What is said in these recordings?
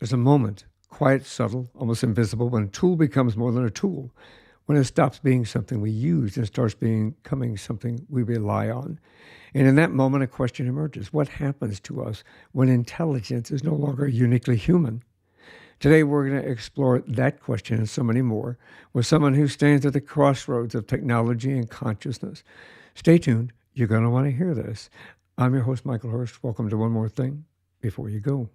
There's a moment, quiet, subtle, almost invisible, when a tool becomes more than a tool, when it stops being something we use and starts becoming something we rely on. And in that moment, a question emerges. What happens to us when intelligence is no longer uniquely human? Today, we're going to explore that question and so many more with someone who stands at the crossroads of technology and consciousness. Stay tuned. You're going to want to hear this. I'm your host, Michael Hurst. Welcome to One More Thing Before You Go.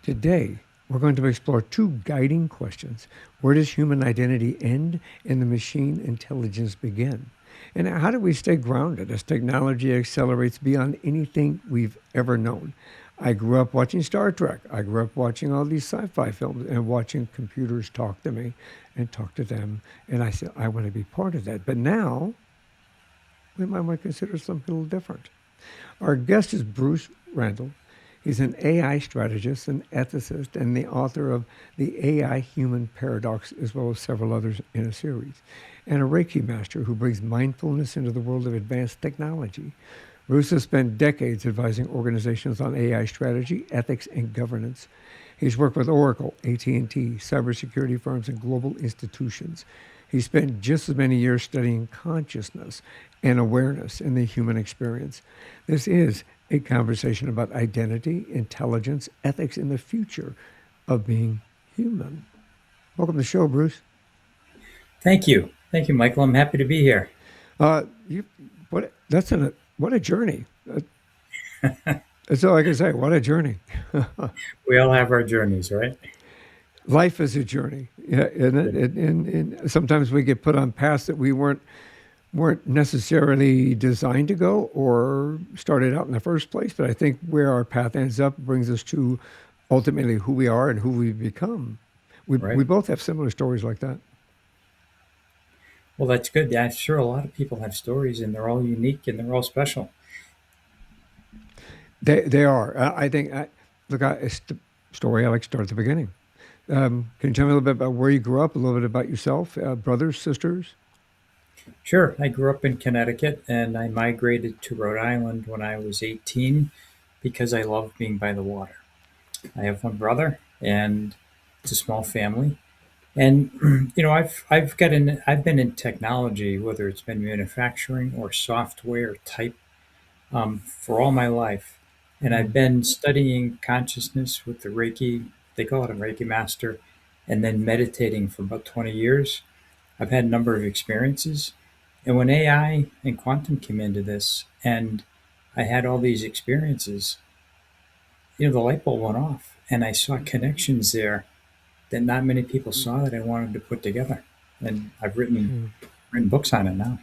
Today, we're going to explore two guiding questions. Where does human identity end and the machine intelligence begin? And how do we stay grounded as technology accelerates beyond anything we've ever known? I grew up watching Star Trek. I grew up watching all these sci-fi films and watching computers talk to me and talk to them. And I said, I want to be part of that. But now, we might want to consider something a little different. Our guest is Bruce Randall. He's an AI strategist, an ethicist, and the author of The AI Human Paradox, as well as several others in a series, and a Reiki Master who brings mindfulness into the world of advanced technology. Bruce has spent decades advising organizations on AI strategy, ethics, and governance. He's worked with Oracle, AT&T, cybersecurity firms, and global institutions. He spent just as many years studying consciousness and awareness in the human experience. This is a conversation about identity, intelligence, ethics, and the future of being human. Welcome to the show, Bruce. Thank you. Thank you, Michael. I'm happy to be here. You, what a journey. That's all I can say. What a journey. We all have our journeys, right? Life is a journey, yeah, isn't it? And sometimes we get put on paths that we weren't necessarily designed to go or started out in the first place. But I think where our path ends up brings us to ultimately who we are and who we become. We Right. both have similar stories like that. Well, that's good. Yeah, sure. A lot of people have stories, and they're all unique and they're all special. They are. I think. Look, it's the story I like to start at the beginning. Can you tell me a little bit about where you grew up, a little bit about yourself, brothers, sisters? Sure. I grew up in Connecticut, and I migrated to Rhode Island when I was 18 because I love being by the water. I have one brother, and it's a small family. And I've been in technology, whether it's been manufacturing or software type for all my life. And I've Mm. been studying consciousness with the Reiki, they call it a Reiki Master, and then meditating for about 20 years. I've had a number of experiences. And when AI and quantum came into this, and I had all these experiences, the light bulb went off. And I saw connections there that not many people saw that I wanted to put together. And I've Yeah. written books on it now.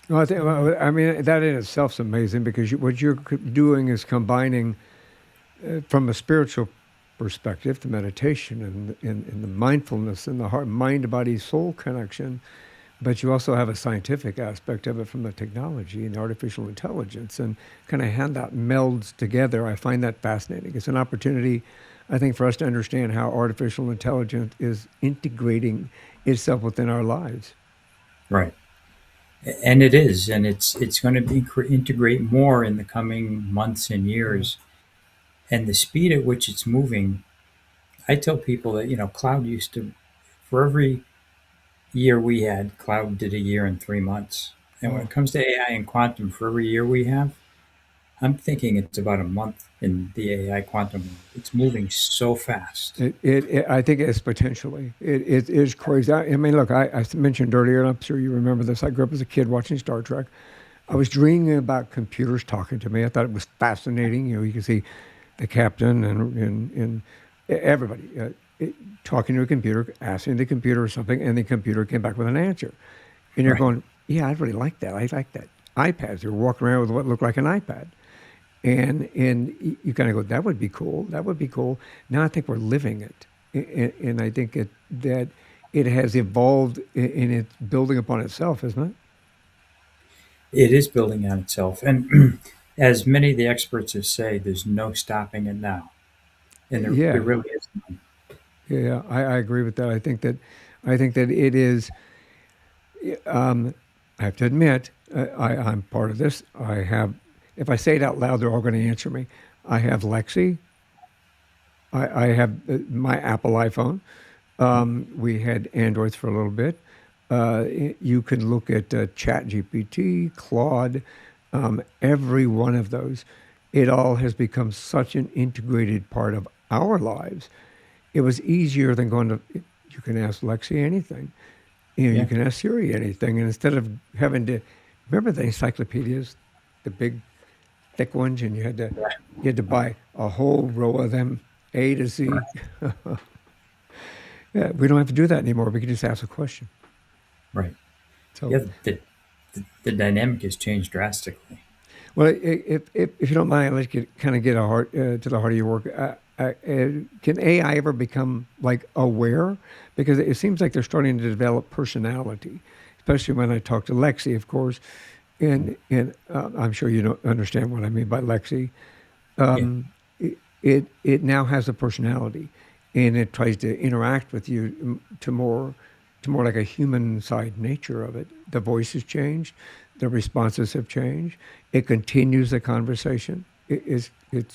I mean, that in itself is amazing because what you're doing is combining from a spiritual perspective, the meditation and the mindfulness and the heart, mind, body, soul connection. But you also have a scientific aspect of it from the technology and artificial intelligence and kind of how that melds together. I find that fascinating. It's an opportunity, I think, for us to understand how artificial intelligence is integrating itself within our lives. Right. And it is, and it's going to be integrate more in the coming months and Yeah. years. And the speed at which it's moving, I tell people that cloud used to, for every year we had, cloud did a year in 3 months. And when Wow. it comes to AI and quantum, for every year we have, I'm thinking it's about a month in the AI quantum world. It's moving so fast. I think it's potentially. It is crazy. I mean, look, I mentioned earlier, and I'm sure you remember this. I grew up as a kid watching Star Trek. I was dreaming about computers talking to me. I thought it was fascinating. You can see the captain and everybody talking to a computer, asking the computer something, and the computer came back with an answer. And you're Right. going, yeah, I really like that. I like that. iPads. You're walking around with what looked like an iPad. And you kind of go, that would be cool. That would be cool. Now I think we're living it, and I think that it has evolved and it's building upon itself, isn't it? It is building on itself. And as many of the experts have said, there's no stopping it now. And there Yeah, really is none. yeah, I agree with that. I think that it is. Um, I have to admit, I'm part of this. I have, if I say it out loud, they're all going to answer me. I have Lexi. I have my Apple iPhone. We had Androids for a little bit. You can look at Chat GPT, Claude, every one of those. It all has become such an integrated part of our lives. It was easier than going to, you can ask Lexi anything. You Yeah. can ask Siri anything. And instead of having to, remember the encyclopedias, the big, thick ones, and Right. you had to buy a whole row of them, A to Z. Yeah, we don't have to do that anymore. We can just ask a question. Right. So, Yeah. The dynamic has changed drastically. well, if you don't mind, I'd like to kind of get a heart to the heart of your work. Can AI ever become like aware? Because it seems like they're starting to develop personality, especially when I talk to Lexi, of course, and I'm sure you don't understand what I mean by Lexi. Yeah. It now has a personality, and it tries to interact with you to more like a human side nature of it. The voice has changed, the responses have changed. It continues the conversation. It's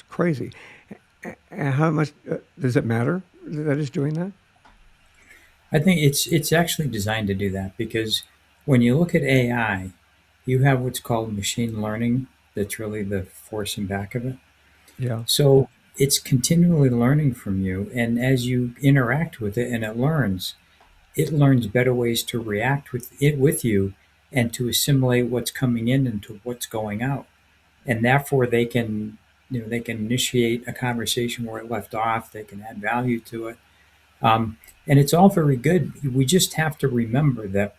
crazy. How much does it matter that it's doing that? I think it's actually designed to do that because when you look at AI, you have what's called machine learning. That's really the force in back of it. Yeah. So it's continually learning from you, and as you interact with it and it learns better ways to react with you and to assimilate what's coming in into what's going out. And therefore they can initiate a conversation where it left off, they can add value to it. Um, and it's all very good. We just have to remember that,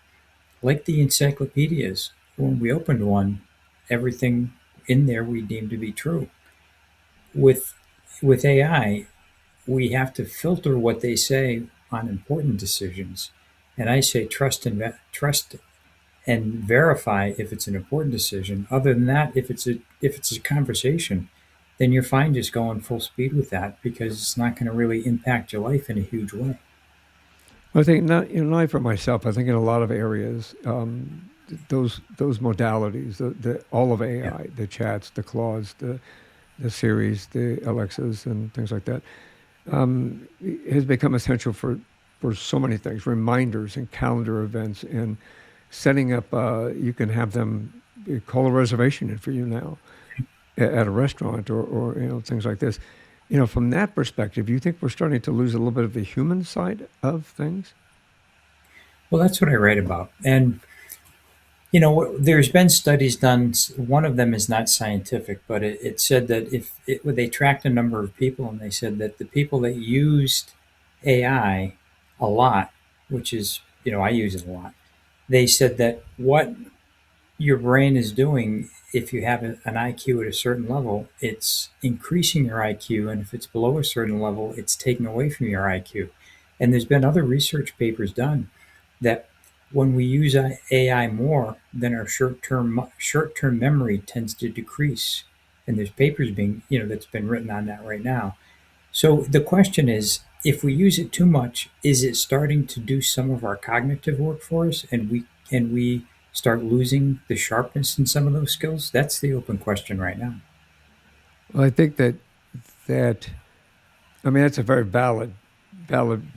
like the encyclopedias, when we opened one, everything in there we deem to be true. With AI, we have to filter what they say on important decisions. And I say trust and verify if it's an important decision. Other than that, if it's a conversation, then you're fine just going full speed with that because it's not going to really impact your life in a huge way. I think not, not for myself. I think in a lot of areas, those modalities, all of Yeah. AI, the chats, the Claudes, the Siris, the Alexas, and things like that, has become essential for so many things, reminders and calendar events and setting up. You can have them call a reservation in for you now at a restaurant or things like this. From that perspective, you think we're starting to lose a little bit of the human side of things? Well, that's what I write about. And, there's been studies done. One of them is not scientific, but it said that they tracked a number of people and they said that the people that used AI a lot, which is, I use it a lot, they said that what your brain is doing, if you have an IQ at a certain level, it's increasing your IQ, and if it's below a certain level, it's taking away from your IQ. And there's been other research papers done that when we use AI more, then our short term memory tends to decrease. And there's papers being that's been written on that right now. So the question is, if we use it too much, is it starting to do some of our cognitive work for us, and we start losing the sharpness in some of those skills? That's the open question right now. Well, I think that I mean that's a very valid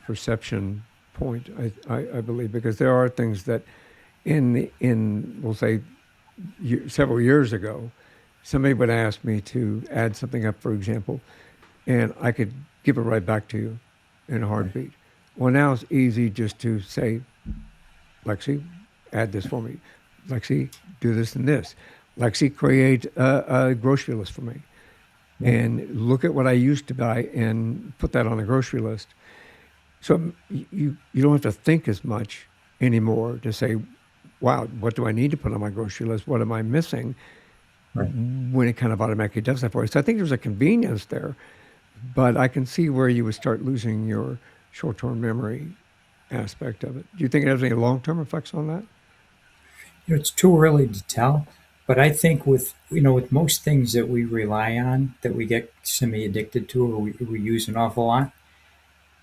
perception point. I believe because there are things that in we'll say several years ago, somebody would ask me to add something up, for example, and I could give it right back to you in a Right. heartbeat. Well, now it's easy just to say, Lexi, add this for me. Lexi, do this and this. Lexi, create a grocery list for me. Yeah. And look at what I used to buy and put that on a grocery list. So you don't have to think as much anymore to say, wow, what do I need to put on my grocery list? What am I missing? Right. When it kind of automatically does that for you. So I think there's a convenience there, but I can see where you would start losing your short-term memory aspect of it. Do you think it has any long-term effects on that? It's too early to tell, but I think with most things that we rely on, that we get semi addicted to, or we use an awful lot,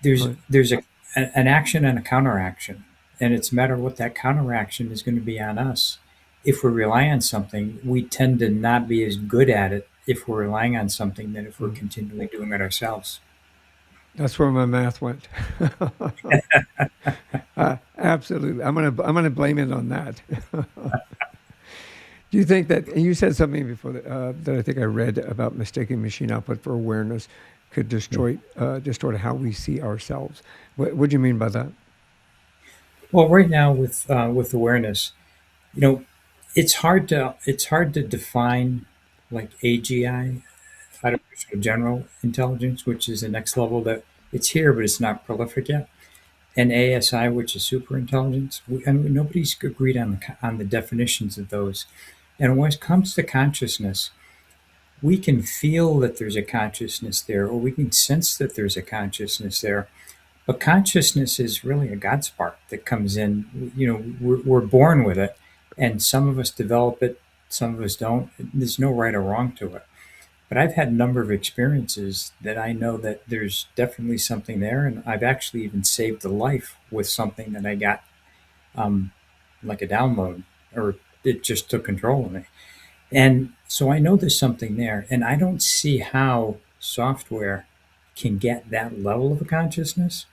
there's Right. there's an action and a counteraction. And it's a matter of what that counteraction is going to be on us. If we rely on something, we tend to not be as good at it if we're relying on something than if we're Mm. continually doing it ourselves. That's where my math went. Absolutely. I'm gonna blame it on that. Do you think that and you said something before that I think I read about mistaking machine output for awareness could Yeah. distort how we see ourselves? What do you mean by that? Well, right now with awareness, you know, it's hard to define like AGI, artificial general intelligence, which is the next level that it's here, but it's not prolific yet. And ASI, which is super intelligence. And nobody's agreed on the definitions of those. And when it comes to consciousness, we can feel that there's a consciousness there, or we can sense that there's a consciousness there. But consciousness is really a God spark that comes in. We're born with it, and some of us develop it, some of us don't. There's no right or wrong to it. But I've had a number of experiences that I know that there's definitely something there, and I've actually even saved a life with something that I got, um, like a download, or it just took control of me. And so I know there's something there, and I don't see how software can get that level of a consciousness.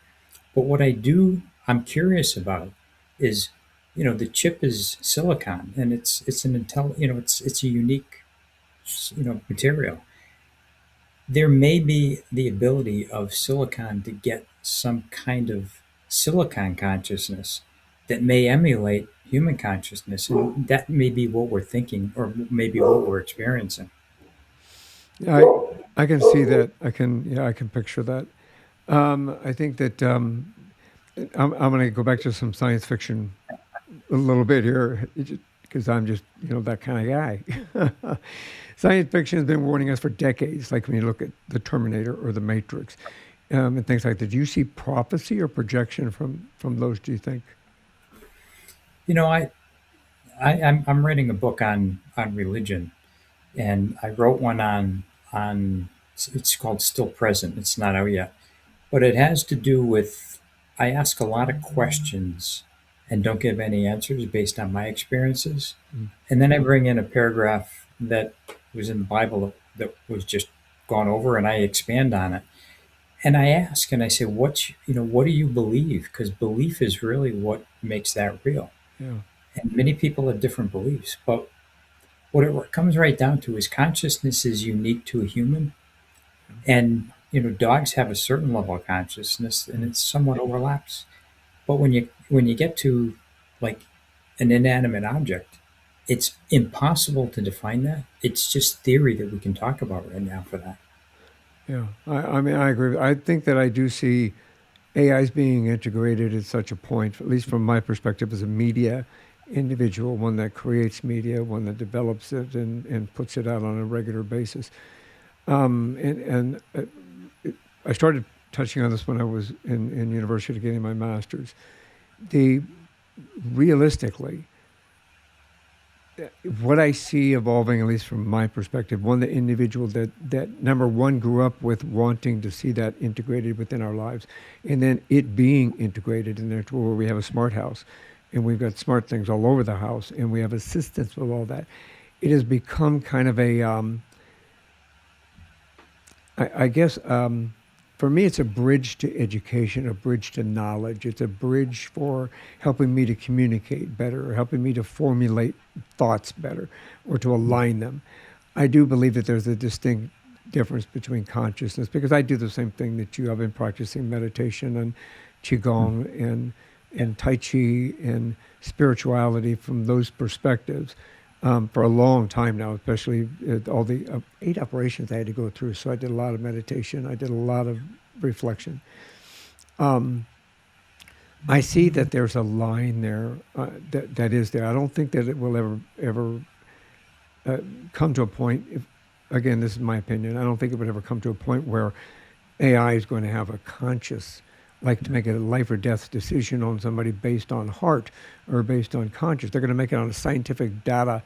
But what I'm curious about is, the chip is silicon, and it's a unique, material. There may be the ability of silicon to get some kind of silicon consciousness that may emulate human consciousness, and that may be what we're thinking, or maybe what we're experiencing. Yeah, I can see that. I can picture that. I think that I'm going to go back to some science fiction a little bit here because I'm just that kind of guy. Science fiction has been warning us for decades, like when you look at the Terminator or the Matrix, and things like that. Do you see prophecy or projection from those? Do you think? You know, I'm writing a book on religion, and I wrote one on it's called Still Present. It's not out yet, but it has to do with I ask a lot of questions and don't give any answers based on my experiences, Mm. and then I bring in a paragraph that was in the Bible that was just gone over, and I expand on it. And I ask and I say, what do you believe? Because belief is really what makes that real. Yeah. And many people have different beliefs, but what it comes right down to is consciousness is unique to a human. And, dogs have a certain level of consciousness and it somewhat overlaps. But when you get to like an inanimate object, it's impossible to define that. It's just theory that we can talk about right now for that. Yeah. I mean, I agree. I think that I do see AI is being integrated at such a point, at least from my perspective as a media individual, one that creates media, one that develops it and puts it out on a regular basis. And I started touching on this when I was in university getting my master's. The realistically, what I see evolving, at least from my perspective, one the individual that number one grew up with wanting to see that integrated within our lives, and then it being integrated in there to where we have a smart house, and we've got smart things all over the house, and we have assistance with all that. It has become kind of a I guess for me, it's a bridge to education, a bridge to knowledge. It's a bridge for helping me to communicate better, or helping me to formulate thoughts better, or to align them. I do believe that there's a distinct difference between consciousness because I do the same thing that you. I've been practicing meditation and qigong and tai chi and spirituality from those perspectives for a long time now, especially all the 8 operations I had to go through. So I did a lot of meditation. I did a lot of reflection. Um, I see that there's a line there that is there. I don't think that it will ever come to a point. Again, this is my opinion. I don't think it would ever come to a point where AI is going to have a conscious, like to make a life or death decision on somebody based on heart or based on conscious. They're going to make it on scientific data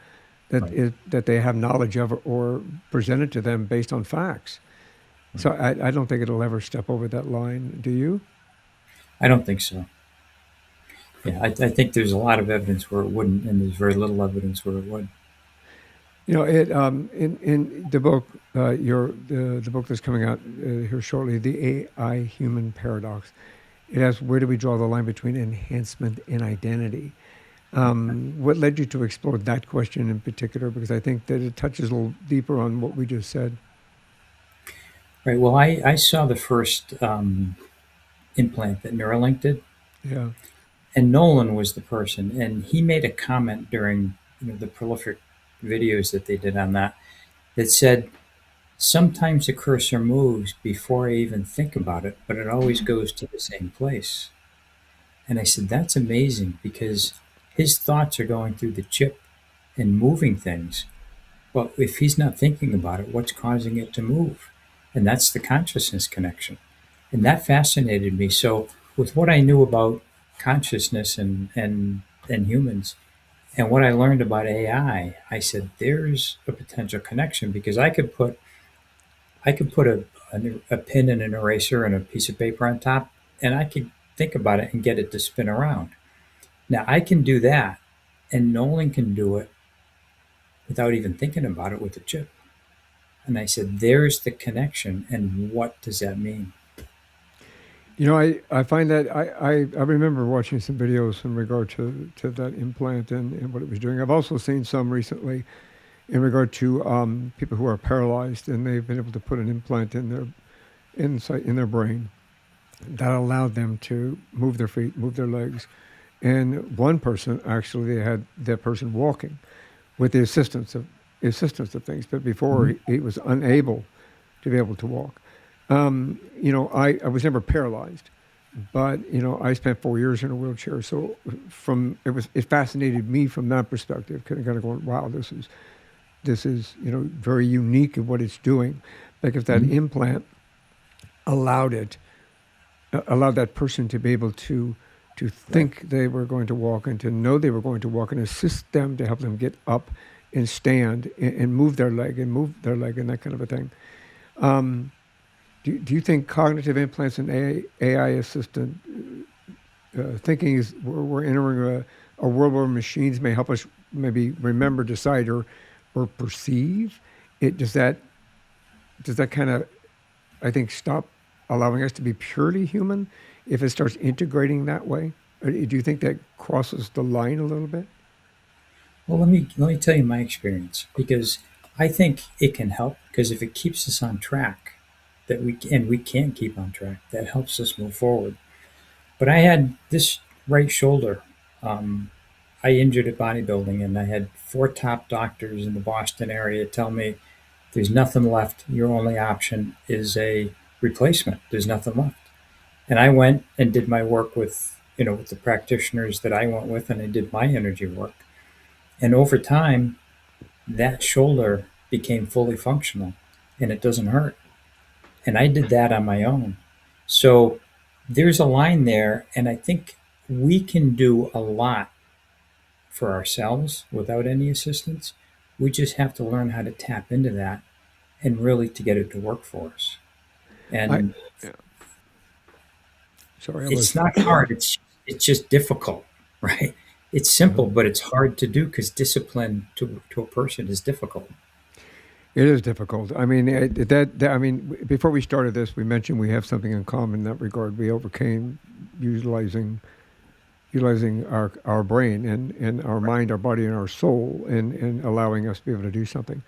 Right. that they have knowledge of or presented to them based on facts. So I don't think it'll ever step over that line. Do you? I don't think so. Yeah, I think there's a lot of evidence where it wouldn't, and there's very little evidence where it would. It in the book, the book that's coming out here shortly, the AI human paradox. It asks, where do we draw the line between enhancement and identity? What led you to explore that question in particular? Because I think that it touches a little deeper on what we just said. Right. Well, I saw the first implant that Neuralink did, Yeah. and Nolan was the person, and he made a comment during the prolific videos that they did on that that said sometimes the cursor moves before I even think about it, but it always goes to the same place. And I said that's amazing because his thoughts are going through the chip and moving things. But if he's not thinking about it, what's causing it to move? And that's the consciousness connection. And that fascinated me. So, with what I knew about consciousness and humans, and what I learned about I said there's a potential connection because I could put a pin and an eraser and a piece of paper on top, and I could think about it and get it to spin around. Now I can do that, and Nolan can do it without even thinking about it with a chip. And I said, there's the connection. And what does that mean? I find that I remember watching some videos in regard to that implant and what it was doing. I've also seen some recently in regard to people who are paralyzed and they've been able to put an implant in their inside in their brain that allowed them to move their feet, move their legs. And one person actually they had that person walking with the assistance of things, but before Mhm. he was unable to be able to walk. I was never paralyzed, but I spent 4 years in a wheelchair. So it fascinated me from that perspective, kind of going, wow, this is very unique in what it's doing, because that Mhm. implant allowed it allowed that person to be able to Right. think they were going to walk and to know they were going to walk and assist them to help them get up and stand and move their leg and that kind of a thing. Um, do you think cognitive implants and AI assisted thinking is we're entering a world where machines may help us maybe remember, decide, or perceive? It does that kind of I think stop allowing us to be purely human if it starts integrating that way? Or do you think that crosses the line a little bit? Well, let me tell you my experience because I think it can help because if it keeps us on track, we can keep on track, that helps us move forward. But I had this right shoulder. Um, I injured at bodybuilding, and I had four top doctors in the Boston area tell me there's nothing left. Your only option is a replacement. There's nothing left. And I went and did my work with the practitioners that I went with, and I did my energy work. And over time, that shoulder became fully functional, and it doesn't hurt. And I did that on my own. So there's a line there, and I think we can do a lot for ourselves without any assistance. We just have to learn how to tap into that and really to get it to work for us. I And yeah, sorry, I it's was. not hard. It's just difficult, right? It's uh simple, but it's hard to do because discipline to a person is difficult. It is difficult. I mean, I mean, before we started this, we mentioned we have something in common in that regard. We overcame utilizing utilizing our brain and our Right. mind, our body, and our soul, and allowing us to be able to do something.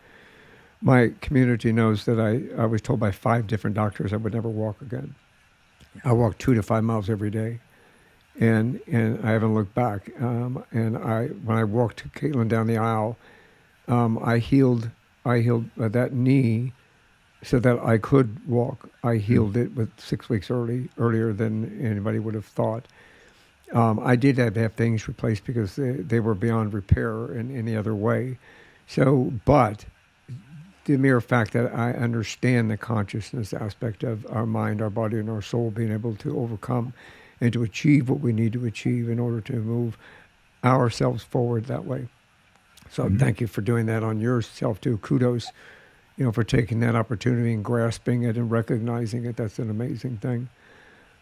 My community knows that I was told by 5 different doctors I would never walk again. Yeah. I walk 2 to 5 miles every day, and I haven't looked back. And when I walked Caitlin down the aisle, I healed that knee so that I could walk. I Mm. healed it with 6 weeks earlier than anybody would have thought. I did have things replaced because they were beyond repair in any other way. So, but the mere fact that I understand the consciousness aspect of our mind, our body, and our soul being able to overcome and to achieve what we need to achieve in order to move ourselves forward that way. So Mhm. thank you for doing that on yourself too. Kudos, for taking that opportunity and grasping it and recognizing it. That's an amazing thing.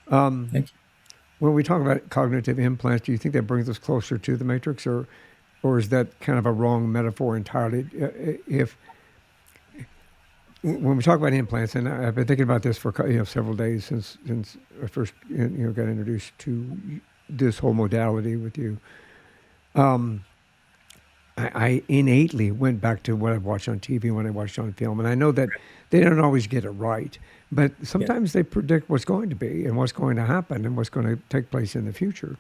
Um, Thank you. When we talk about cognitive implants, do you think that brings us closer to the matrix, or is that kind of a wrong metaphor entirely? If when we talk about implants, and I've been thinking about this for several days since I first got introduced to this whole modality with you. Um, I innately went back to what I watched on TV, when I watched on film, and I know that they don't always get it right, but Yeah. sometimes they predict what's going to be and what's going to happen and what's going to take place in the future.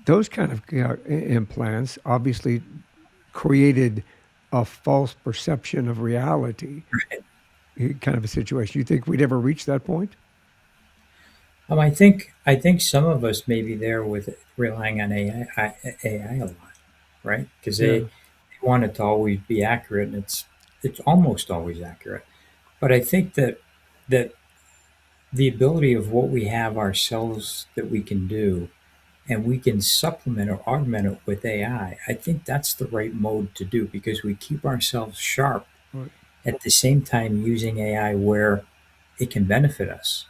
Those kind of implants obviously created a false perception of reality, kind of a situation. You think we'd ever reach that point? I think some of us may be there with relying on AI a lot, right? Because Yeah. they want it to always be accurate, and it's almost always accurate. But I think that the ability of what we have ourselves that we can do, and we can supplement or augment it with AI. I think that's the right mode to do because we keep ourselves sharp Right. at the same time using AI where it can benefit us.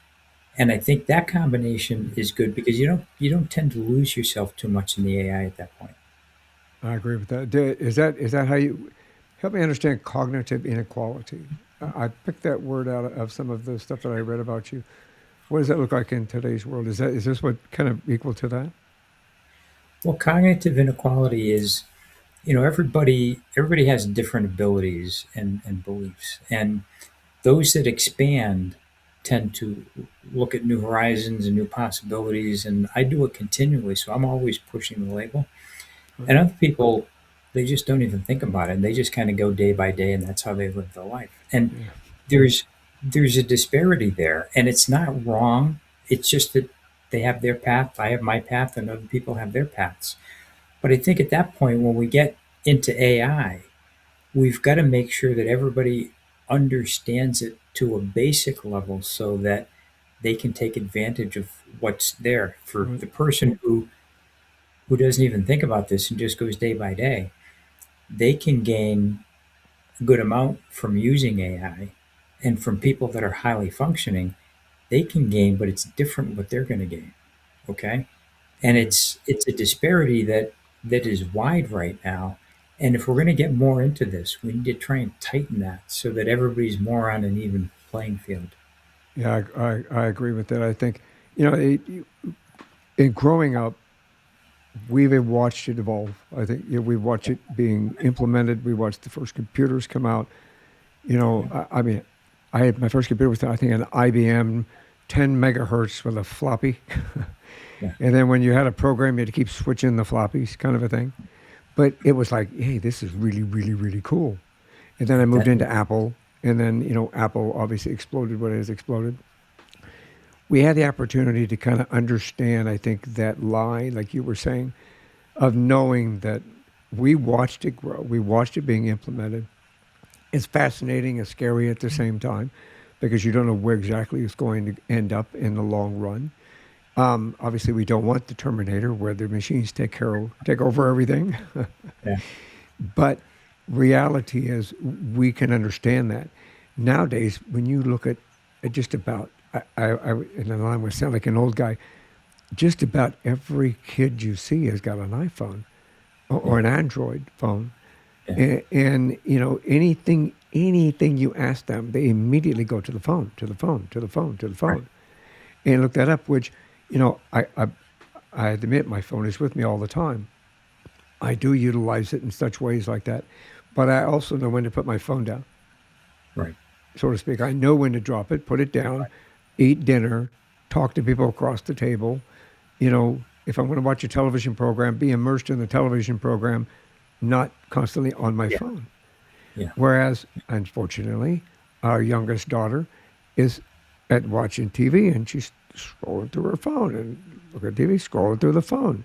And I think that combination is good because you don't tend to lose yourself too much in the AI at that point. I agree with that. Is that how you help me understand cognitive inequality? I picked that word out of some of the stuff that I read about you. What does that look like in today's world? Is this what kind of equal to that? Well, cognitive inequality is, everybody has different abilities and beliefs. And those that expand tend to look at new horizons and new possibilities. And I do it continually. So I'm always pushing the label. Right. And other people, they just don't even think about it. And they just kind of go day by day, and that's how they live their life. And Yeah. there's there's a disparity there, and it's not wrong. It's just that they have their path, I have my path, and other people have their paths. But I think at that point, when we get into AI, we've got to make sure that everybody understands it to a basic level so that they can take advantage of what's there. For Right. the person who doesn't even think about this and just goes day by day, they can gain a good amount from using AI. And from people that are highly functioning, they can gain, but it's different what they're going to gain. Okay. And Yeah. it's a disparity that is wide right now. And if we're going to get more into this, we need to try and tighten that so that everybody's more on an even playing field. Yeah. I agree with that. I think in growing up, we've watched it evolve. I think we watched it being implemented. We watched the first computers come out. Yeah, I mean, I had my first computer was I think an IBM 10 megahertz with a floppy, yeah, and then when you had a program, you had to keep switching the floppies, kind of a thing. But it was like, hey, this is really, really, really cool. And then I moved that, into Apple, and then Apple obviously exploded what it has exploded. We had the opportunity to kind of understand, I think, that line, like you were saying, of knowing that we watched it grow, we watched it being implemented. It's fascinating and scary at the same time because you don't know where exactly it's going to end up in the long run. Obviously, we don't want the Terminator where the machines take over everything. yeah, But reality is, we can understand that. Nowadays, when you look at just about, and I would sound like an old guy, just about every kid you see has got an iPhone or yeah, an Android phone. yeah, And anything you ask them, they immediately go to the phone, to the phone, to the phone, to the right, phone, and look that up. Which, you know, I admit my phone is with me all the time. I do utilize it in such ways like that, but I also know when to put my phone down, right, so to speak. I know when to drop it, put it down, eat dinner, talk to people across the table. If I'm going to watch a television program, be immersed in the television program, not constantly on my yeah, phone. yeah, Whereas, unfortunately, our youngest daughter is at watching TV and she's scrolling through her phone and looking at TV, scrolling through the phone.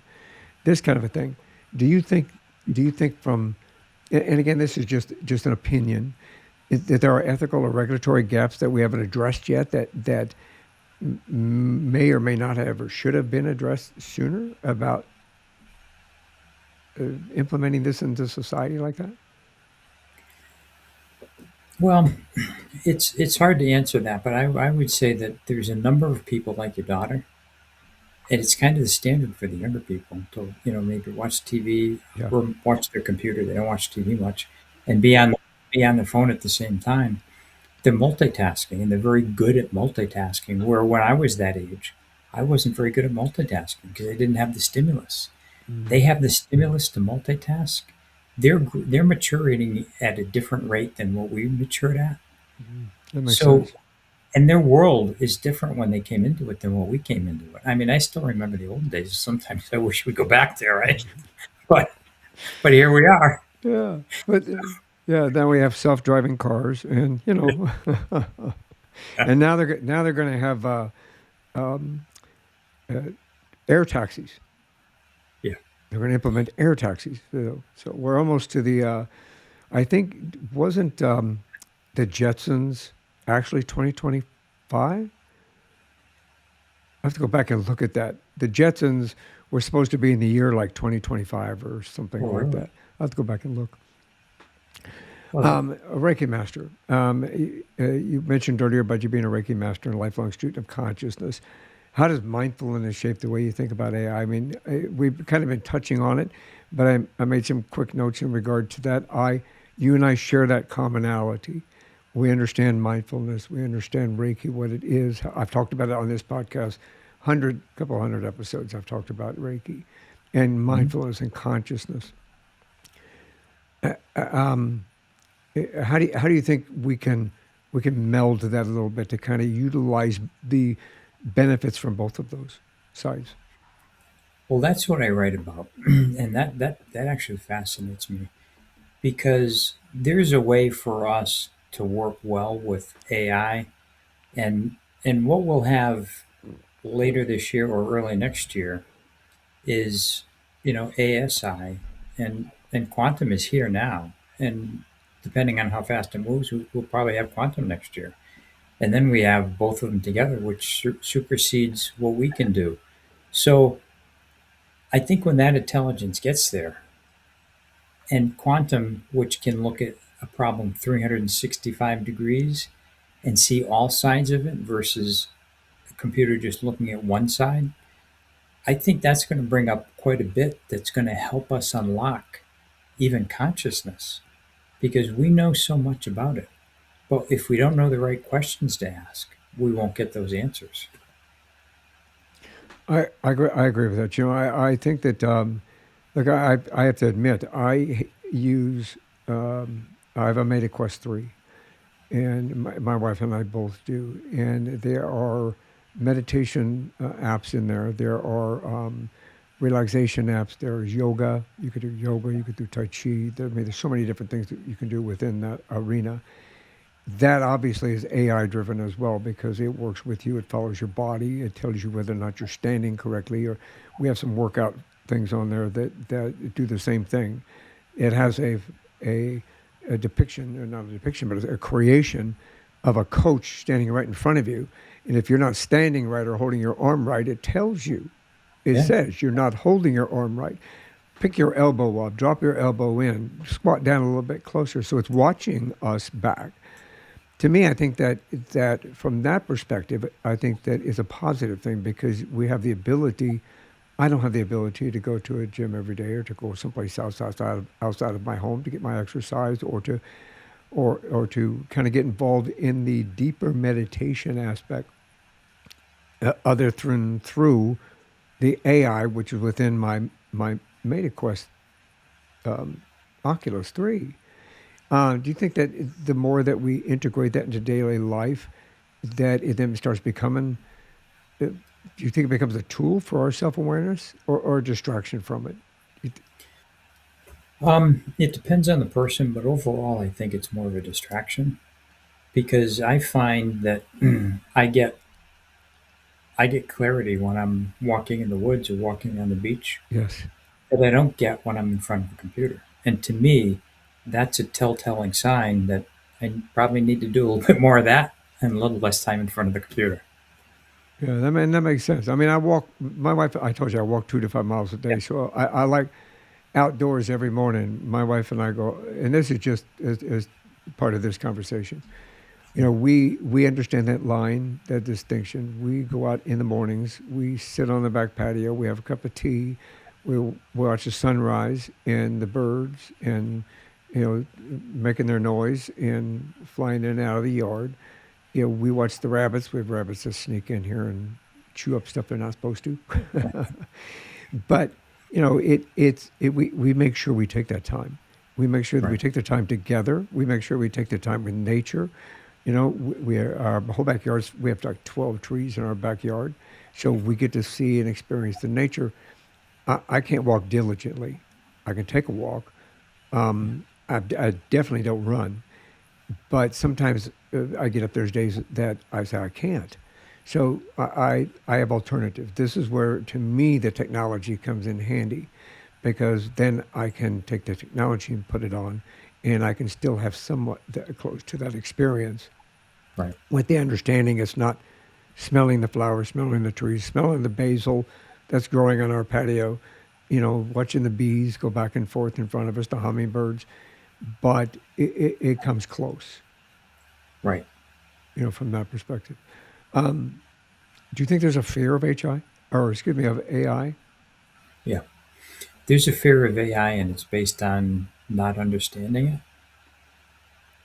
This kind of a thing. Do you think? Do you think from? And again, this is just an opinion. That there are ethical or regulatory gaps that we haven't addressed yet that may or may not have or should have been addressed sooner about implementing this into society like that? well, it's hard to answer that, but I would say that there's a number of people like your daughter And it's kind of the standard for the younger people to, maybe watch TV Yeah. or watch their computer. They don't watch TV much, and be on their phone at the same time. They're multitasking, and they're very good at multitasking. Where when I was that age, I wasn't very good at multitasking because I didn't have the stimulus. They Mm, have the stimulus to multitask. They're maturing at a different rate than what we matured at. that makes So, sense. and their world is different when they came into it than what we came into it. I mean, I still remember the old days. Sometimes I wish we'd go back there, right? But here we are. Yeah. But yeah, then we have self-driving cars, and and now they're going to have um, uh, air taxis. Yeah. They're going to implement air taxis. So we're almost to the. I think wasn't the Jetsons actually 2025? I have to go back and look at that. The Jetsons were supposed to be in the year like 2025 or something Oh, like really? that. I have to go back and look. Well, A Reiki master. You mentioned earlier about you being a Reiki master and a lifelong student of consciousness. How does mindfulness shape the way you think about AI? I mean, we've kind of been touching on it, but I made some quick notes in regard to that. You and I share that commonality. We understand mindfulness. We understand Reiki, what it is. I've talked about it on this podcast, couple hundred episodes. I've talked about Reiki and mhm. mindfulness and consciousness. Um, how do you think we can meld that a little bit to kind of utilize the benefits from both of those sides? Well, that's what I write about, and that actually fascinates me because there's a way for us to work well with AI, and what we'll have later this year or early next year is, ASI, and quantum is here now, and depending on how fast it moves, we'll probably have quantum next year, and then we have both of them together, which supersedes what we can do. So I think when that intelligence gets there, and quantum, which can look at a problem 365 degrees and see all sides of it versus a computer just looking at one side, I think that's going to bring up quite a bit that's going to help us unlock even consciousness because we know so much about it. But if we don't know the right questions to ask, we won't get those answers. I agree with that. I think that look, I have to admit use I have a Meta Quest 3, and my wife and I both do, and there are meditation apps in there. There are relaxation apps. There's yoga. You could do yoga. You could do tai chi. There's so many different things that you can do within that arena. That obviously is AI driven as well because it works with you. It follows your body. It tells you whether or not you're standing correctly. Or we have some workout things on there that do the same thing. It has a, a depiction, or not a depiction, but a creation of a coach standing right in front of you. And if you're not standing right or holding your arm right, it tells you. It Yeah. says you're not holding your arm right. Pick your elbow up, drop your elbow in, squat down a little bit closer. So it's watching us back. To me, I think that from that perspective, I think that is a positive thing because we have the ability. I don't have the ability to go to a gym every day or to go someplace else outside of my home to get my exercise or to kind of get involved in the deeper meditation aspect other than through the AI, which is within my MetaQuest Oculus 3. Do you think that the more that we integrate that into daily life, that it then starts becoming, do you think it becomes a tool for our self awareness or a distraction from it? You th- It depends on the person, but overall, I think it's more of a distraction because I find that I get clarity when I'm walking in the woods or walking on the beach yes. that I don't get when I'm in front of a computer. And to me, that's a telltale sign that I probably need to do a little bit more of that and a little less time in front of the computer. Yeah, that makes sense. I mean, my wife, I told you, I walk 2 to 5 miles a Yeah. day. So I like outdoors every morning. My wife and I go, and this is just as part of this conversation. We understand that line, that distinction. We go out in the mornings. We sit on the back patio. We have a cup of tea. We watch the sunrise and the birds, and making their noise and flying in and out of the yard. We watch the rabbits. We have rabbits that sneak in here and chew up stuff they're not supposed to. But we make sure we take that time. We make sure that we Right. take the time together. We make sure we take the time with nature. Our whole backyards. We have like 12 trees in our backyard, so we get to see and experience the nature. I can't walk diligently. I can take a walk. I definitely don't run, but sometimes I get up. There's days that I say I can't. So I have alternatives. This is where, to me, the technology comes in handy, because then I can take the technology and put it on, and I can still have somewhat close to that experience, Right. with the understanding it's not smelling the flowers, smelling the trees, smelling the basil that's growing on our patio, watching the bees go back and forth in front of us, the hummingbirds, but it comes close, Right. from that perspective. Do you think there's a fear of HI, or excuse me, of AI? Yeah. There's a fear of AI, and it's based on not understanding it.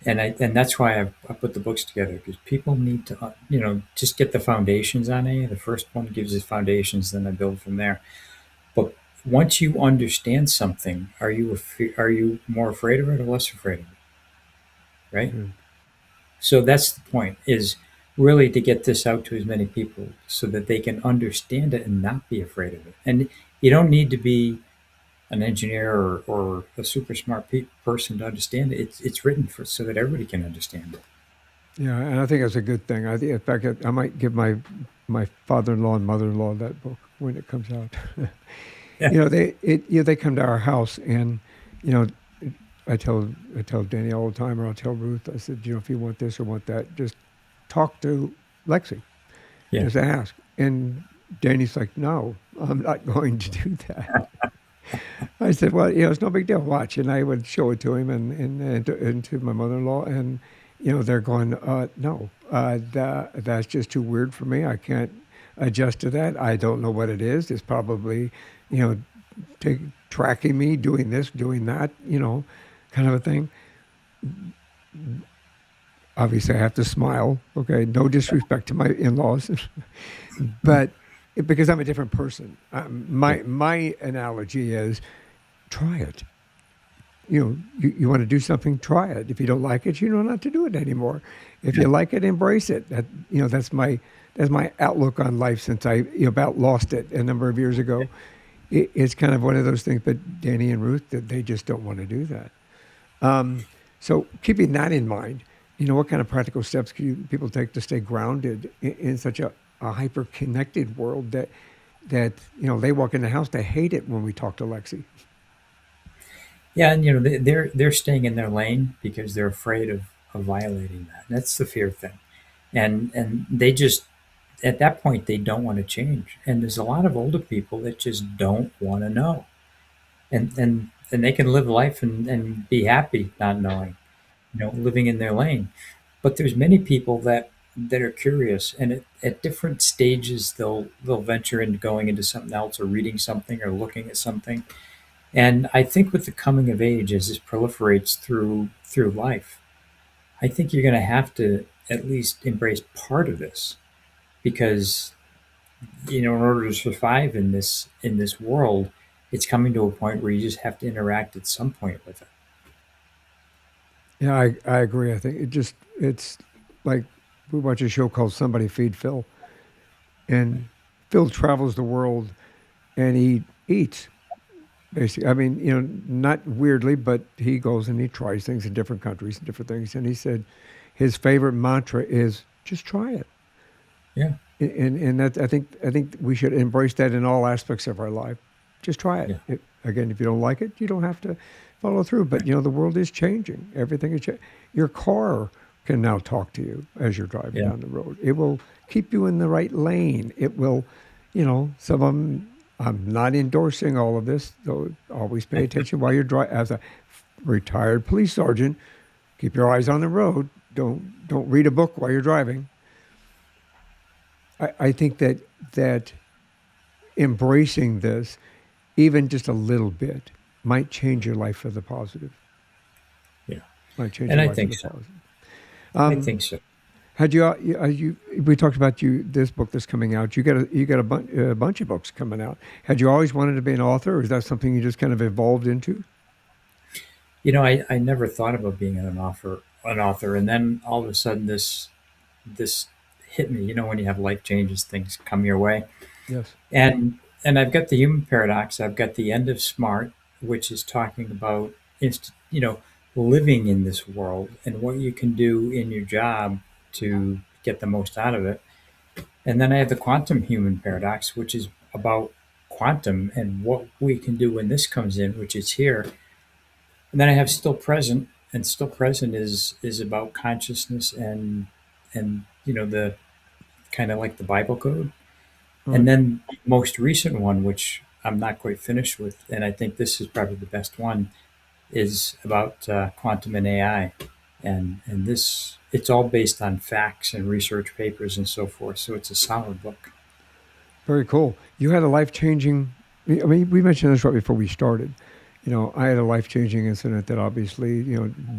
And that's why I put the books together, because people need to just get the foundations on AI. The first one gives us foundations, then I build from there. But once you understand something, are you more afraid of it or less afraid of it? Right. Mm. So that's the point, is really to get this out to as many people so that they can understand it and not be afraid of it. And you don't need to be an engineer or a super smart person to understand it. It's written for so that everybody can understand it. Yeah, and I think that's a good thing. In fact, I might give my father-in-law and mother-in-law that book when it comes out. Yeah. They come to our house, and you know I tell Danny all the time, or I'll tell Ruth. I said, if you want this or want that, just talk to Lexi. Yeah. Just ask. And Danny's like, no, I'm not going to do that. I said, well, it's no big deal. Watch, and I would show it to him and to my mother-in-law, and they're going, no, that's just too weird for me. I can't adjust to that. I don't know what it is. It's probably, you know, take, tracking me, doing this, doing that, kind of a thing. Obviously, I have to smile. Okay, no disrespect to my in-laws, but because I'm a different person, Yeah. my analogy is try it. You want to do something, try it. If you don't like it, you know not to do it anymore. If Yeah. you like it, embrace it. That's my outlook on life since I about lost it a number of years ago. It's kind of one of those things. But Danny and Ruth, that they just don't want to do that. So keeping that in mind, what kind of practical steps can people take to stay grounded in such a hyper connected world that they walk in the house, they hate it when we talk to Lexi. Yeah, and they're staying in their lane because they're afraid of violating that. That's the fear thing, and they just at that point they don't want to change. And there's a lot of older people that just don't want to know, and they can live life and be happy not knowing, living in their lane. But there's many people that are curious, and at different stages they'll venture into going into something else or reading something or looking at something. And I think with the coming of age, as this proliferates through life, I think you're going to have to at least embrace part of this, because in order to survive in this world, it's coming to a point where you just have to interact at some point with it. Yeah, I agree. I think it's like we watch a show called Somebody Feed Phil, and Phil travels the world and he eats. Basically, I mean, not weirdly, but he goes and he tries things in different countries and different things. And he said his favorite mantra is just try it. Yeah, And that I think we should embrace that in all aspects of our life. Just try it. yeah, Again, if you don't like it, you don't have to follow through. But the world is changing. Everything is changing. Your car can now talk to you as you're driving yeah, down the road. It will keep you in the right lane. It will, some of them. I'm not endorsing all of this, though. Always pay attention while you're driving. As a retired police sergeant, keep your eyes on the road. don't read a book while you're driving. I think that embracing this, even just a little bit, might change your life for the positive. Yeah. Might change And your I life for think the so. positive. I Um, think so. had you we talked about you this book that's coming out. You got a bunch of books coming out. Had you always wanted to be an author, or is that something you just kind of evolved into? I never thought about being an author, and then all of a sudden this hit me. When you have life changes, things come your way. Yes. And I've got the human paradox. I've got the end of smart, which is talking about living in this world and what you can do in your job to get the most out of it. And then I have the quantum human paradox, which is about quantum and what we can do when this comes in, which is here. And then I have still present, and still present is about consciousness and the kind of like the Bible code. All And right. then most recent one, which I'm not quite finished with, and I think this is probably the best one, is about quantum and AI, and this it's all based on facts and research papers and so forth. So it's a solid book. Very cool. You had a life changing. I mean, we mentioned this right before we started. I had a life changing incident that obviously,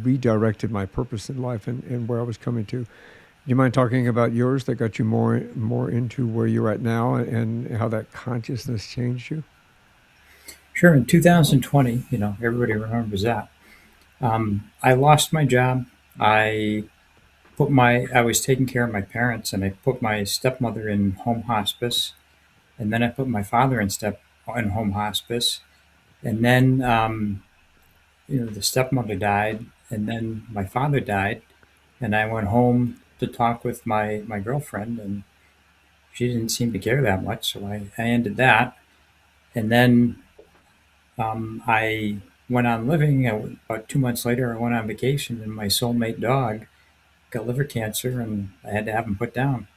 redirected my purpose in life and where I was coming to. Do you mind talking about yours that got you more into where you're at now and how that consciousness changed you? Sure, in 2020, everybody remembers that. I lost my job. I I was taking care of my parents, and I put my stepmother in home hospice, and then I put my father in home hospice, and then the stepmother died, and then my father died, and I went home to talk with my girlfriend, and she didn't seem to care that much, so I ended that, and then I went on living. About 2 months later, I went on vacation, and my soulmate dog got liver cancer, and I had to have him put down.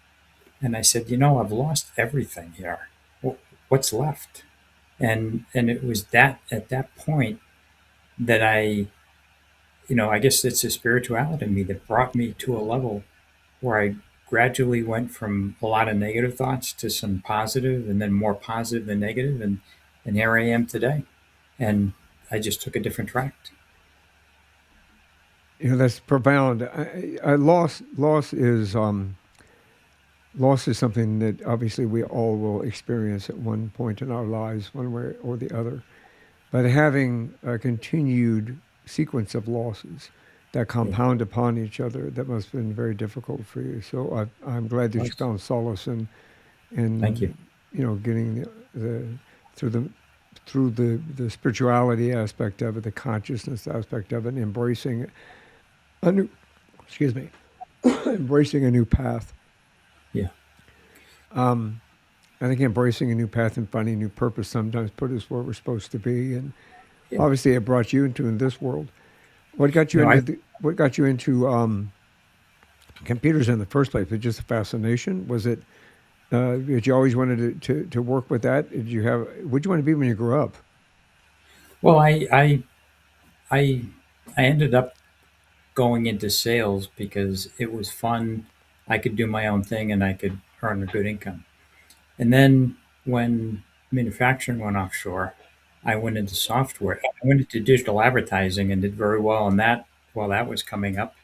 And I said, I've lost everything here. What's left? And it was that at that point that I guess it's a spirituality in me that brought me to a level where I gradually went from a lot of negative thoughts to some positive, and then more positive than negative, and here I am today. And I just took a different track. That's profound. Loss is something that obviously we all will experience at one point in our lives, one way or the other. But having a continued sequence of losses that Yeah, compound upon each other, that must have been very difficult for you. So I'm glad it that you was. found solace Thank you. in getting the through the through the spirituality aspect of it, the consciousness aspect of it, and embracing a new excuse me, embracing a new path. Yeah, I think embracing a new path and finding a new purpose sometimes put us where we're supposed to be, and yeah. obviously it brought you into in this world. I What got you into computers in the first place? Was it just a fascination? Was it did you always wanted to work with that? Did you have what did you want to be when you grew up? well, I I ended up going into sales because it was fun. I could do my own thing and I could earn a good income. And then when manufacturing went offshore, I went into software. I went into digital advertising and did very well on that while that was coming up.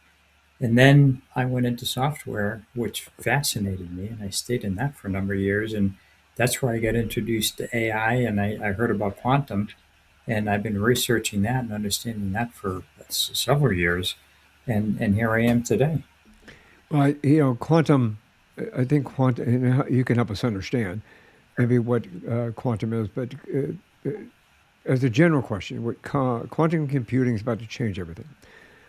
And then I went into software, which fascinated me, and I stayed in that for a number of years. And that's where I got introduced to AI, and I heard about quantum, and I've been researching that and understanding that for several years, and here I am today. Well, quantum. I think quantum. You can help us understand maybe what quantum is, but as a general question, quantum computing is about to change everything.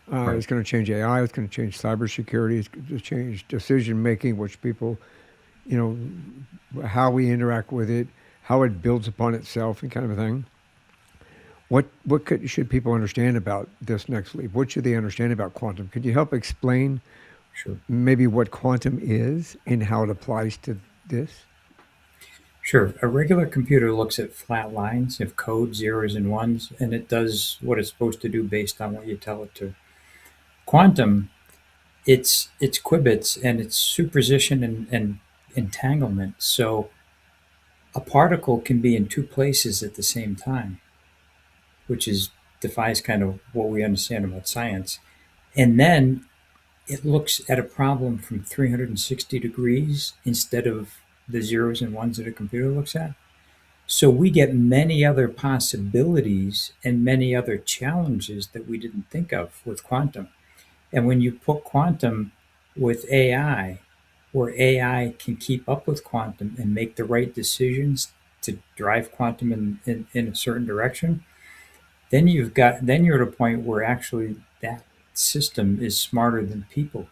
Right. It's going to change AI. It's going to change cybersecurity. It's going to change decision making, which people, you how we interact with it, how it builds upon itself, and kind of a thing. Should people understand about this next leap? What should they understand about quantum? Could you help explain Sure. maybe what quantum is and how it applies to this? Sure. A regular computer looks at flat lines of code, zeros and ones, and it does what it's supposed to do based on what you tell it to. Quantum it's qubits and it's superposition and entanglement. So a particle can be in two places at the same time, which is defies kind of what we understand about science. And then it looks at a problem from 360 degrees instead of the zeros and ones that a computer looks at. So we get many other possibilities and many other challenges that we didn't think of with quantum. And when you put quantum with AI, where AI can keep up with quantum and make the right decisions to drive quantum in a certain direction, then you're at a point where actually that system is smarter than people.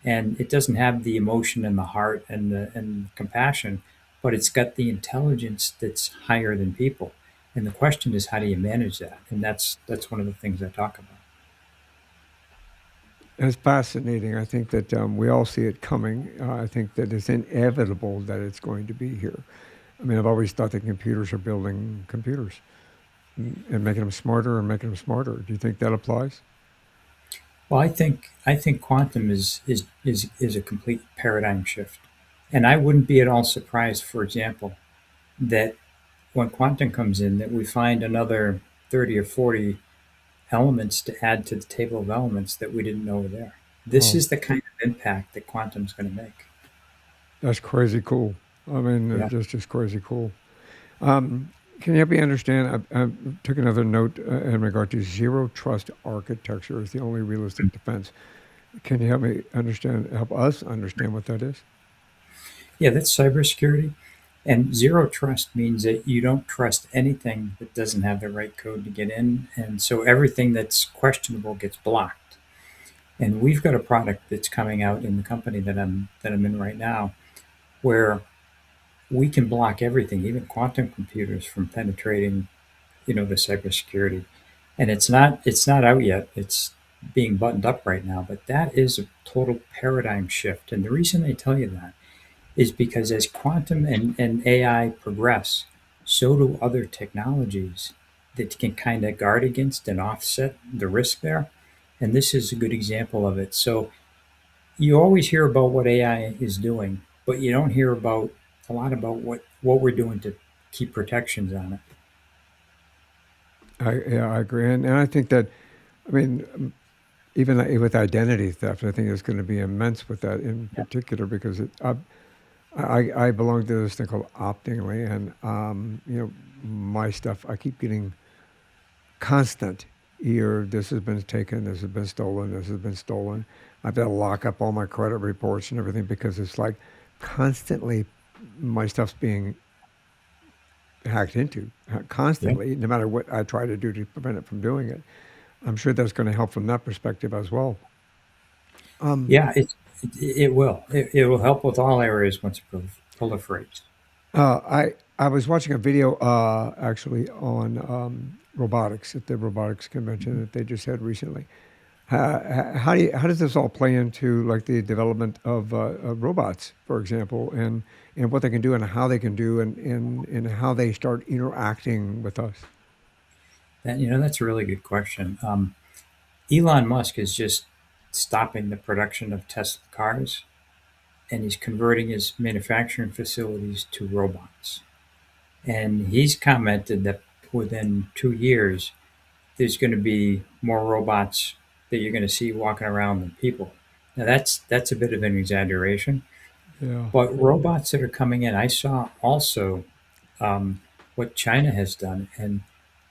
And it doesn't have the emotion and the heart and compassion, but it's got the intelligence that's higher than people. And the question is, how do you manage that? And that's one of the things I talk about. It's fascinating. I think that we all see it coming. I think that it's inevitable that it's going to be here. I mean, I've always thought that computers are building computers and making them smarter and making them smarter. Do you think that applies? Well, I think quantum is a complete paradigm shift, and I wouldn't be at all surprised, for example, that when quantum comes in, that we find another 30 or 40 elements to add to the table of elements that we didn't know were there. This Wow, is the kind of impact that quantum's going to make. that's crazy cool. I mean, Yeah. just crazy cool. Um, can you help me understand? I took another note in regard to zero trust architecture is the only realistic defense. Can you help me understand, help us understand what that is? Yeah, that's cybersecurity. And zero trust means that you don't trust anything that doesn't have the right code to get in. And so everything that's questionable gets blocked. And we've got a product that's coming out in the company that I'm in right now where we can block everything, even quantum computers from penetrating, the cybersecurity. And it's not out yet. It's being buttoned up right now, but that is a total paradigm shift. And the reason I tell you that is because as quantum and AI progress, so do other technologies that can kind of guard against and offset the risk there. And this is a good example of it. So you always hear about what AI is doing, but you don't hear about a lot about what we're doing to keep protections on it. Yeah, I agree. And I think that, I mean, even with identity theft, I think it's going to be immense with that in Yeah. particular because I belong to this thing called Optingly, and my stuff I keep getting constant. Either this has been taken, this has been stolen, this has been stolen. I've got to lock up all my credit reports and everything because it's like constantly my stuff's being hacked into Yeah. constantly, no matter what I try to do to prevent it from doing it. I'm sure that's going to help from that perspective as well. Um, Yeah, it will. It will help with all areas once it proliferates. I was watching a video actually on robotics at the robotics convention that they just had recently. How does this all play into like the development of robots, for example, and what they can do and how they can do and how they start interacting with us? That's a really good question. Elon Musk is just stopping the production of Tesla cars, and he's converting his manufacturing facilities to robots. And he's commented that within 2 years, there's going to be more robots that you're going to see walking around than people. Now that's a bit of an exaggeration, Yeah, but robots that are coming in, I saw also um, what China has done, and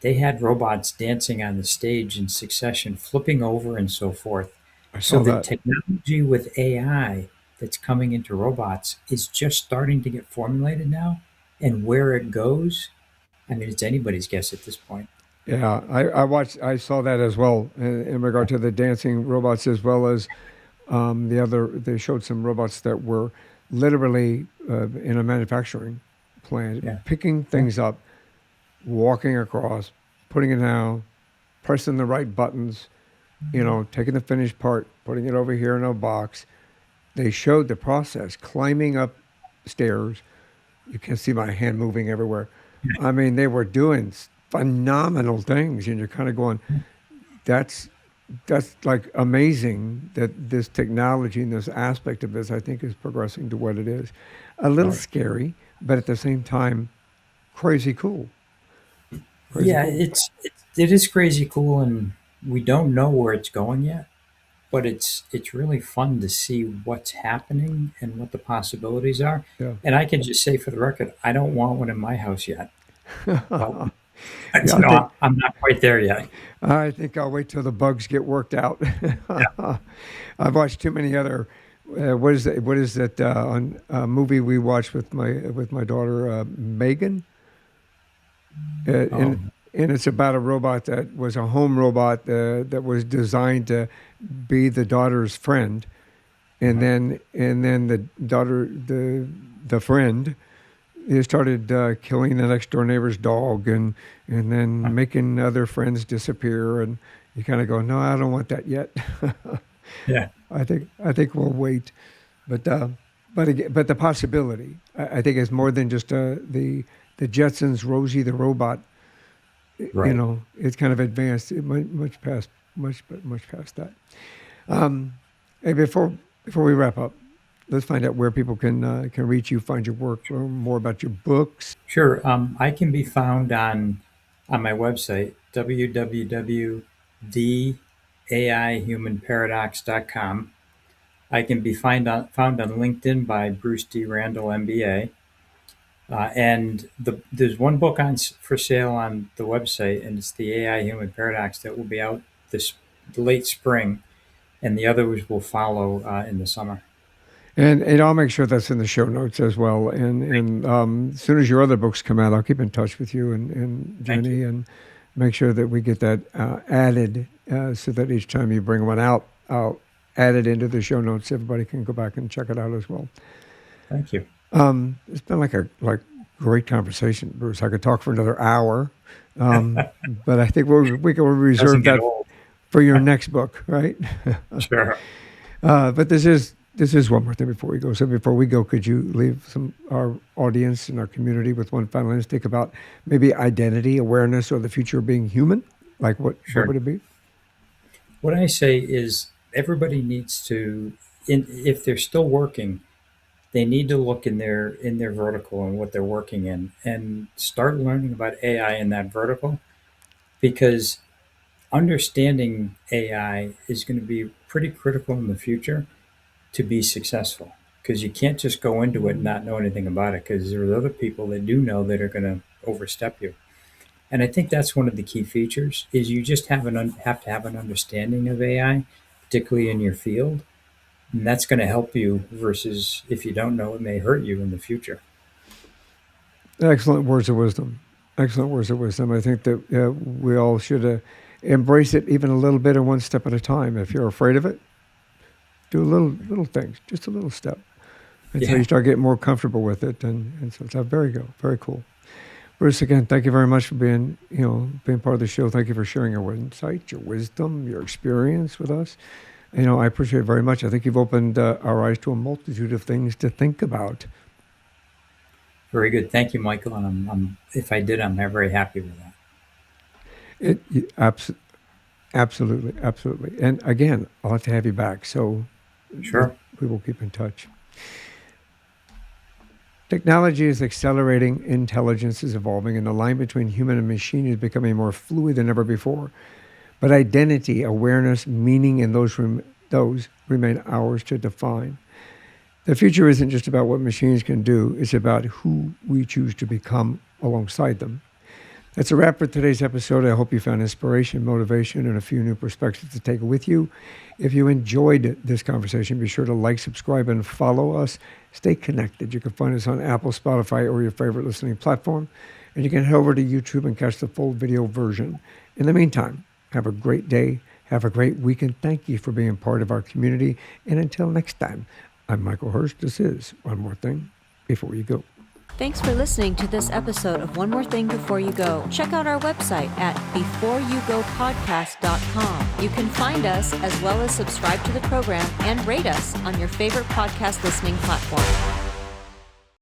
they had robots dancing on the stage in succession, flipping over and so forth. I So saw the that. technology with AI that's coming into robots is just starting to get formulated now, and where it goes, I mean, it's anybody's guess at this point. Yeah, I saw that as well in regard to the dancing robots as well as the other. They showed some robots that were literally in a manufacturing plant, Yeah, picking yeah, things up, walking across, putting it down, pressing the right buttons, taking the finished part, putting it over here in a box. They showed the process, climbing up stairs. You can see my hand moving everywhere. I mean, they were doing phenomenal things, and you're kind of going, that's. that's like amazing that this technology and this aspect of this, I think, is progressing to what it is. A little Right. scary, but at the same time, crazy cool. Crazy Yeah, cool. it is crazy cool, and we don't know where it's going yet. But it's really fun to see what's happening and what the possibilities are. Yeah. And I can just say for the record, I don't want one in my house yet. But Yeah, I'm not quite there yet. I think I'll wait till the bugs get worked out. I've watched too many other. What is that? What is that on a movie we watched with my daughter Megan? Uh, Oh, and and it's about a robot that was a home robot that was designed to be the daughter's friend, uh-huh. and then the daughter the friend he started killing the next door neighbor's dog and then making other friends disappear and you kind of go no I don't want that yet. Yeah, I think we'll wait, but but the possibility I think is more than just the Jetsons Rosie the robot. right. It's kind of advanced much past much past that. Um, hey, before we wrap up, let's find out where people can reach you, find your work, learn more about your books. Sure. I can be found on my website www.theaihumanparadox.com. I can be found on LinkedIn by Bruce D. Randall, MBA. And there's one book for sale on the website, and it's the AI Human Paradox that will be out this late spring, and the others will follow in the summer. And I'll make sure that's in the show notes as well. And as soon as your other books come out, I'll keep in touch with you and Thank you. Jenny and make sure that we get that added so that each time you bring one out, I'll add it into the show notes. Everybody can go back and check it out as well. Thank you. It's been like great conversation, Bruce. I could talk for another hour, um, but I think we can Doesn't reserve get that old. for your next book, right? Sure. But this is one more thing before we go. So before we go, could you leave our audience and our community with one final instinct about maybe identity, awareness, or the future of being human? Like what Sure. would it be? What I say is everybody needs to, if they're still working, they need to look in their vertical and what they're working in, and start learning about AI in that vertical, because understanding AI is going to be pretty critical in the future to be successful. Because you can't just go into it and not know anything about it, because there are other people that do know that are going to overstep you. And I think that's one of the key features is you just have to have an understanding of AI, particularly in your field, and that's going to help you. Versus if you don't know, it may hurt you in the future. Excellent words of wisdom. Excellent words of wisdom. I think that we all should embrace it even a little bit and one step at a time. If you're afraid of it, do little things, just a little step until you Yeah. start getting more comfortable with it. And so it's very cool. Bruce, again, thank you very much for being part of the show. Thank you for sharing your insight, your wisdom, your experience with us. I appreciate it very much. I think you've opened our eyes to a multitude of things to think about. Very good. Thank you, Michael. And if I did, I'm very happy with that. It absolutely, absolutely. And again, I'll have to have you back. So Sure. we will keep in touch. Technology is accelerating, intelligence is evolving, and the line between human and machine is becoming more fluid than ever before. But identity, awareness, meaning, and those remain ours to define. The future isn't just about what machines can do, it's about who we choose to become alongside them. That's a wrap for today's episode. I hope you found inspiration, motivation, and a few new perspectives to take with you. If you enjoyed this conversation, be sure to like, subscribe, and follow us. Stay connected. You can find us on Apple, Spotify, or your favorite listening platform. And you can head over to YouTube and catch the full video version. In the meantime, have a great day. Have a great weekend. Thank you for being part of our community. And until next time, I'm Michael Hurst. This is One More Thing Before You Go. Thanks for listening to this episode of One More Thing Before You Go. Check out our website at beforeyougopodcast.com. You can find us as well as subscribe to the program and rate us on your favorite podcast listening platform.